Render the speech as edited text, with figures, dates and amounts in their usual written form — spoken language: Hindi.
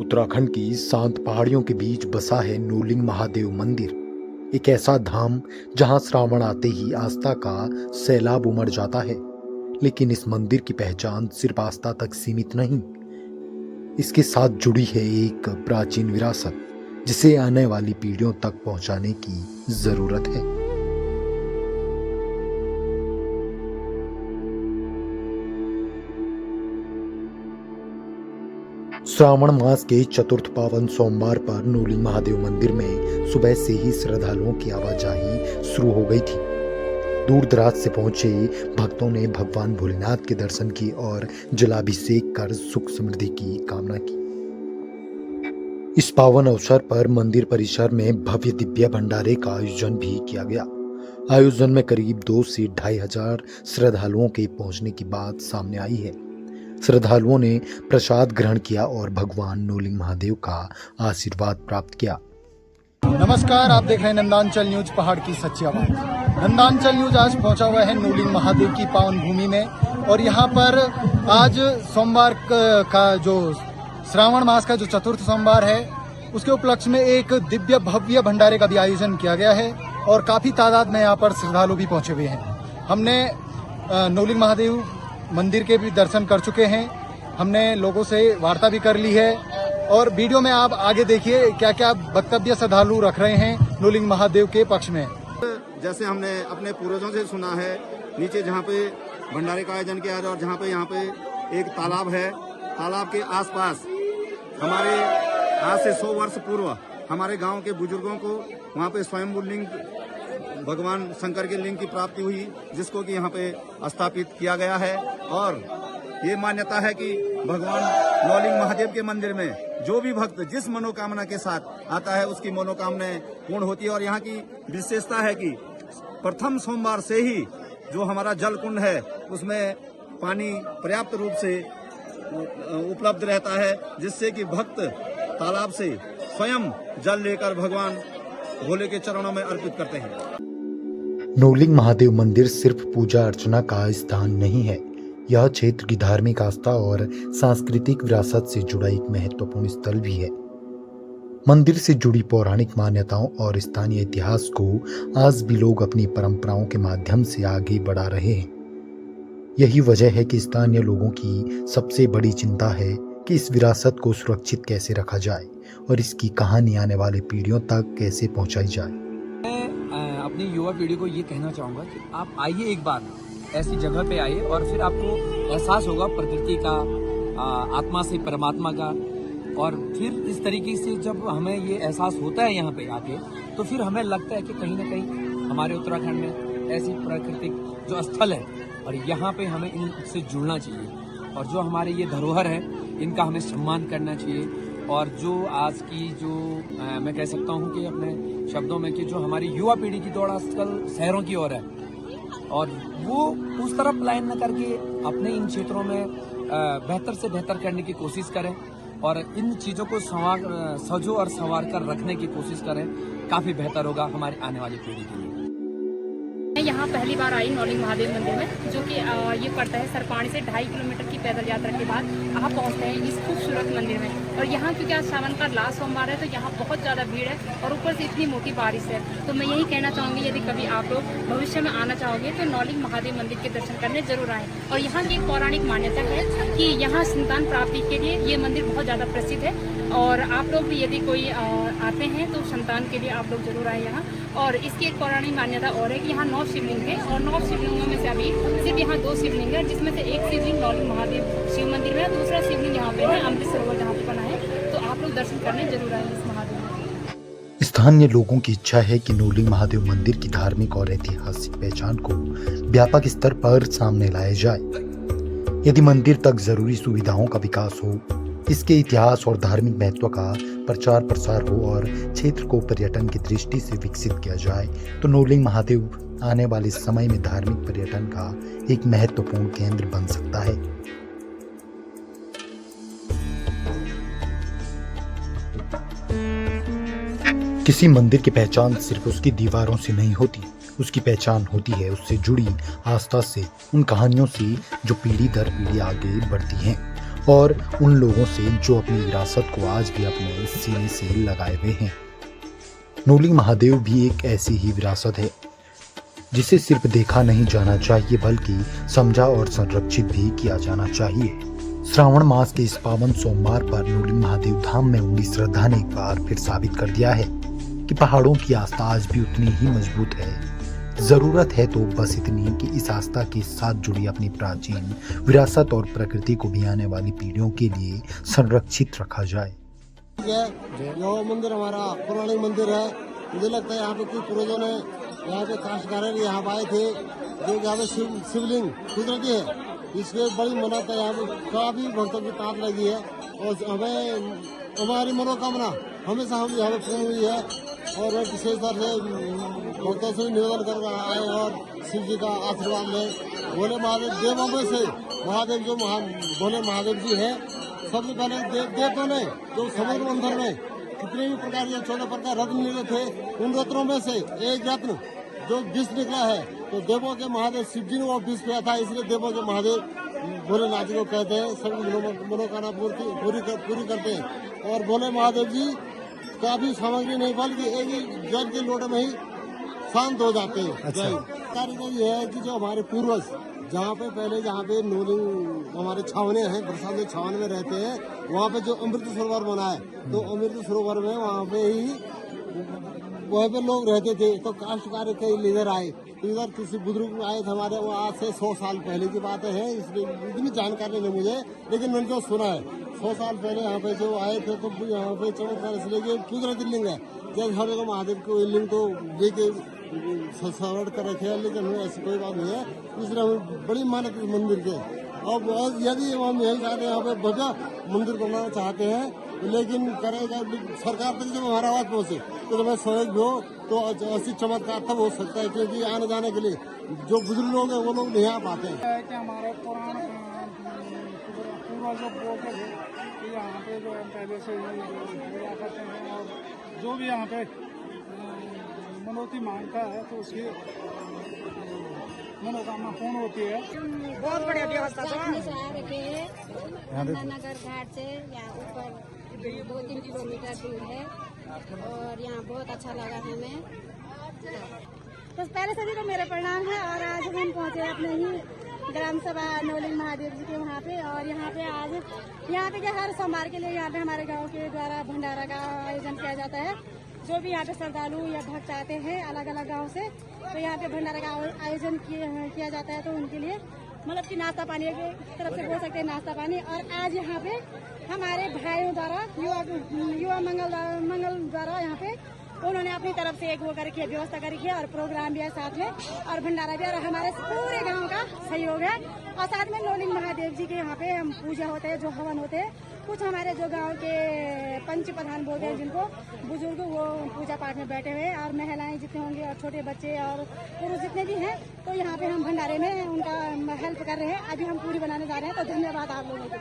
उत्तराखंड की शांत पहाड़ियों के बीच बसा है नूलिंग महादेव मंदिर। एक ऐसा धाम जहां श्रावण आते ही आस्था का सैलाब उमड़ जाता है। लेकिन इस मंदिर की पहचान सिर्फ आस्था तक सीमित नहीं, इसके साथ जुड़ी है एक प्राचीन विरासत जिसे आने वाली पीढ़ियों तक पहुंचाने की जरूरत है। श्रावण मास के चतुर्थ पावन सोमवार पर नूलिंग महादेव मंदिर में सुबह से ही श्रद्धालुओं की आवाजाही शुरू हो गई थी। दूर दराज से पहुंचे भक्तों ने भगवान भोलेनाथ के दर्शन किए और जलाभिषेक कर सुख समृद्धि की कामना की। इस पावन अवसर पर मंदिर परिसर में भव्य दिव्य भंडारे का आयोजन भी किया गया। आयोजन में करीब 2 से 2,500 हजार श्रद्धालुओं के पहुंचने की बात सामने आई है। श्रद्धालुओं ने प्रसाद ग्रहण किया और भगवान नूलिंग महादेव का आशीर्वाद प्राप्त किया। नमस्कार, आप देख रहे हैं नंदांचल न्यूज, पहाड़ की सच्ची आवाज। नंदांचल न्यूज आज पहुंचा हुआ है नूलिंग महादेव की पावन भूमि में और यहां पर आज सोमवार का जो श्रावण मास का जो चतुर्थ सोमवार है उसके उपलक्ष्य में एक दिव्य भव्य भंडारे का भी आयोजन किया गया है और काफी तादाद में यहाँ पर श्रद्धालु भी पहुंचे हुए हैं। हमने नूलिंग महादेव मंदिर के भी दर्शन कर चुके हैं, हमने लोगों से वार्ता भी कर ली है और वीडियो में आप आगे देखिए क्या क्या वक्तव्य श्रद्धालु रख रहे हैं नूलिंग महादेव के पक्ष में। जैसे हमने अपने पूर्वजों से सुना है, नीचे जहाँ पे भंडारे का आयोजन किया है और जहाँ पे यहाँ पे एक तालाब है, तालाब के आसपास हमारे आज से 100 वर्ष पूर्व हमारे गांव के बुजुर्गों को वहाँ पे स्वयंभू लिंग भगवान शंकर के लिंग की प्राप्ति हुई, जिसको कि यहाँ पे स्थापित किया गया है। और ये मान्यता है कि भगवान नौलिंग महादेव के मंदिर में जो भी भक्त जिस मनोकामना के साथ आता है उसकी मनोकामनाएं पूर्ण होती है। और यहाँ की विशेषता है कि प्रथम सोमवार से ही जो हमारा जल कुंड है उसमें पानी पर्याप्त रूप से उपलब्ध रहता है, जिससे कि भक्त तालाब से स्वयं जल लेकर भगवान भोले के चरणों में अर्पित करते हैं। नूलिंग महादेव मंदिर सिर्फ पूजा अर्चना का स्थान नहीं है, यह क्षेत्र की धार्मिक आस्था और सांस्कृतिक विरासत से जुड़ा एक महत्वपूर्ण स्थल भी है। मंदिर से जुड़ी पौराणिक मान्यताओं और स्थानीय इतिहास को आज भी लोग अपनी परंपराओं के माध्यम से आगे बढ़ा रहे हैं। यही वजह है कि स्थानीय लोगों की सबसे बड़ी चिंता है कि इस विरासत को सुरक्षित कैसे रखा जाए और इसकी कहानी आने वाले पीढ़ियों तक कैसे पहुंचाई जाए। मैं अपनी युवा पीढ़ी को ये कहना चाहूँगा कि आप आइए, एक बार ऐसी जगह पे आइए और फिर आपको एहसास होगा प्रकृति का, आत्मा से परमात्मा का। और फिर इस तरीके से जब हमें ये एहसास होता है यहाँ पे आके, तो फिर हमें लगता है कि कहीं ना कहीं हमारे उत्तराखंड में ऐसी प्राकृतिक जो स्थल है और यहाँ पे हमें इनसे जुड़ना चाहिए और जो हमारे ये धरोहर है इनका हमें सम्मान करना चाहिए। और जो आज की जो मैं कह सकता हूँ कि अपने शब्दों में कि जो हमारी युवा पीढ़ी की दौड़ आजकल शहरों की ओर है और वो उस तरफ प्लान न करके अपने इन क्षेत्रों में बेहतर से बेहतर करने की कोशिश करें और इन चीज़ों को सजो और संवार कर रखने की कोशिश करें, काफ़ी बेहतर होगा हमारी आने वाली पीढ़ी के लिए। मैं यहाँ पहली बार आई नौलिंग महादेव मंदिर में, जो कि ये पड़ता है सरपाणी से 2.5 किलोमीटर की पैदल यात्रा के बाद आप पहुँचते हैं इस खूबसूरत मंदिर में। और यहाँ क्योंकि आज सावन का लास्ट सोमवार है तो यहाँ बहुत ज़्यादा भीड़ है और ऊपर से इतनी मोटी बारिश है। तो मैं यही कहना चाहूँगी, यदि कभी आप लोग भविष्य में आना चाहोगे तो नौलिंग महादेव मंदिर के दर्शन करने जरूर आएँ। और यहाँ की एक पौराणिक मान्यता है कि यहाँ संतान प्राप्ति के लिए ये मंदिर बहुत ज़्यादा प्रसिद्ध है और आप लोग भी यदि कोई आते हैं तो संतान के लिए आप लोग जरूर आए यहाँ। और इसकी एक पौराणिक मान्यता और है कि यहाँ 9 शिवलिंग है और 9 शिवलिंगों में से अभी सिर्फ यहाँ 2 शिवलिंग है, जिसमें से एक शिवलिंग नौलिंग महादेव शिव मंदिर में है, दूसरा शिवलिंग यहाँ पे है अमृत सरोवर जहाँ पे बना है। तो आप लोग दर्शन करने जरूर आए इस महादेव में। स्थानीय लोगों की इच्छा है कि नूलिंग महादेव मंदिर की धार्मिक और ऐतिहासिक पहचान को व्यापक स्तर पर सामने लाया जाए। यदि मंदिर तक जरूरी सुविधाओं का विकास हो, इसके इतिहास और धार्मिक महत्व का प्रचार प्रसार हो और क्षेत्र को पर्यटन की दृष्टि से विकसित किया जाए तो नूलिंग महादेव आने वाले समय में धार्मिक पर्यटन का एक महत्वपूर्ण केंद्र बन सकता है। किसी मंदिर की पहचान सिर्फ उसकी दीवारों से नहीं होती, उसकी पहचान होती है उससे जुड़ी आस्था से, उन कहानियों से जो पीढ़ी दर पीढ़ी आगे बढ़ती हैं और उन लोगों से जो अपनी विरासत को आज भी अपने सीने से लगाए हुए हैं। नोलिंग महादेव भी एक ऐसी ही विरासत है जिसे सिर्फ देखा नहीं जाना चाहिए बल्कि समझा और संरक्षित भी किया जाना चाहिए। श्रावण मास के इस पावन सोमवार पर नोलिंग महादेव धाम में उमड़ी श्रद्धा ने एक बार फिर साबित कर दिया है कि पहाड़ों की आस्था आज भी उतनी ही मजबूत है। जरूरत है तो बस इतनी कि इस आस्था के साथ जुड़ी अपनी प्राचीन विरासत और प्रकृति को भी आने वाली पीढ़ियों के लिए संरक्षित रखा जाए। यह मंदिर हमारा पौराणिक मंदिर है। मुझे लगता है यहाँ पे कुछ पूर्वजों ने यहाँ पे काश्तकार यहाँ आए थे, जो यहाँ पे शिवलिंग कुदरती है, इसलिए बड़ी मन्नत है। यहाँ पे काफी भक्तों की तांत लगी है और हमें हमारी मनोकामना हमेशा हम यहाँ पे पूर्ण हुई है। और विशेष तौर से भक्तों से निवेदन कर रहा है और शिव जी का आशीर्वाद लें। भोले महादेव देवों में से महादेव जो भोले महादेव जी है, सबसे पहले देवों ने जो समुद्र मंथन में कितने भी प्रकार के 14 प्रकार रत्न निकले थे, उन रत्नों में से एक रत्न जो विष निकला है, तो देवों के महादेव शिव जी ने वो विष पिया था, इसलिए देवों के महादेव भोलेनाथ जी को कहते हैं। सभी मनोकामना पूरी करते हैं। और भोले महादेव जी काफी सामग्री नहीं बल्कि एक ही जल के लोटे में ही शांत हो जाते हैं। अच्छा। कारीगर ये है कि जो हमारे पूर्वज जहाँ पे पहले जहाँ पे नोलिंग हमारे छावने हैं, बरसात में छावने में रहते हैं, वहाँ पे जो अमृत सरोवर बना है, तो अमृत सरोवर में वहाँ पे लोग रहते थे। तो काश्तकार के लीडर आए, तो इधर किसी बुजुर्ग आए थे हमारे, वो आज से 100 साल पहले की बात है, इसलिए इतनी जानकारी नहीं मुझे, लेकिन मैंने तो सुना है 100 साल पहले यहाँ पे जो आए थे, तो यहाँ पे चमत्कार इसलिए कि कुदरती लिंग है। जैसे हर जगह महादेव को लिंग तो लेके सजावट कर रखे हैं, लेकिन हमें ऐसी कोई बात नहीं है, इसलिए हमें बड़ी मान्यता है मंदिर के। और यदि हम यही चाहते हैं यहाँ पे भव्य मंदिर बनाना चाहते हैं, लेकिन करेगा सरकार तक जब हमारा आवाज पहुँचे तो जब सहयोग हो तो ऐसी चमत्कार तब हो सकता है, क्योंकि आने जाने के लिए जो बुजुर्ग लोग हैं वो लोग नहीं आ पाते हैं। कि हमारे पुराण पूर्वज बोलते थे कि यहाँ पे जो पहले से पूजा करते हैं और जो भी यहाँ पे मनोती मांगता है तो उसकी मनोकामना पूर्ण होती है। बहुत बढ़िया व्यवस्था से आ रखे हैं नगर घाट से, यहाँ ऊपर 2-3 किलोमीटर दूर है और यहाँ बहुत अच्छा लगा हमें। तो पहले सभी को मेरा प्रणाम है और आज हम पहुँचे अपने ही ग्राम सभा नोलिंग महादेव जी के वहाँ पे। और यहाँ पे क्या हर सोमवार के लिए यहाँ पे हमारे गांव के द्वारा भंडारा का आयोजन किया जाता है। जो भी यहाँ पे श्रद्धालु या भक्त आते हैं अलग अलग गांव से, तो यहाँ पे भंडारा का आयोजन किया जाता है। तो उनके लिए मतलब कि नाश्ता पानी की तरफ से बोल सकते हैं, नाश्ता पानी। और आज यहाँ पे हमारे भाइयों द्वारा युवा मंगल द्वारा यहाँ पे उन्होंने अपनी तरफ से एक वो करके व्यवस्था करी है और प्रोग्राम भी है साथ में और भंडारा भी, और हमारे पूरे गांव का सहयोग है। और साथ में नोलिंग महादेव जी के यहाँ पे हम पूजा होते हैं, जो हवन होते हैं। कुछ हमारे जो गांव के पंच प्रधान बोलते हैं जिनको बुजुर्ग, वो पूजा पाठ में बैठे हुए, और महिलाएं जितने होंगे और छोटे बच्चे और पुरुष जितने भी हैं, तो यहाँ पे हम भंडारे में उनका हेल्प कर रहे हैं। अभी हम पूरी बनाने जा रहे हैं। तो धन्यवाद आप लोगों को।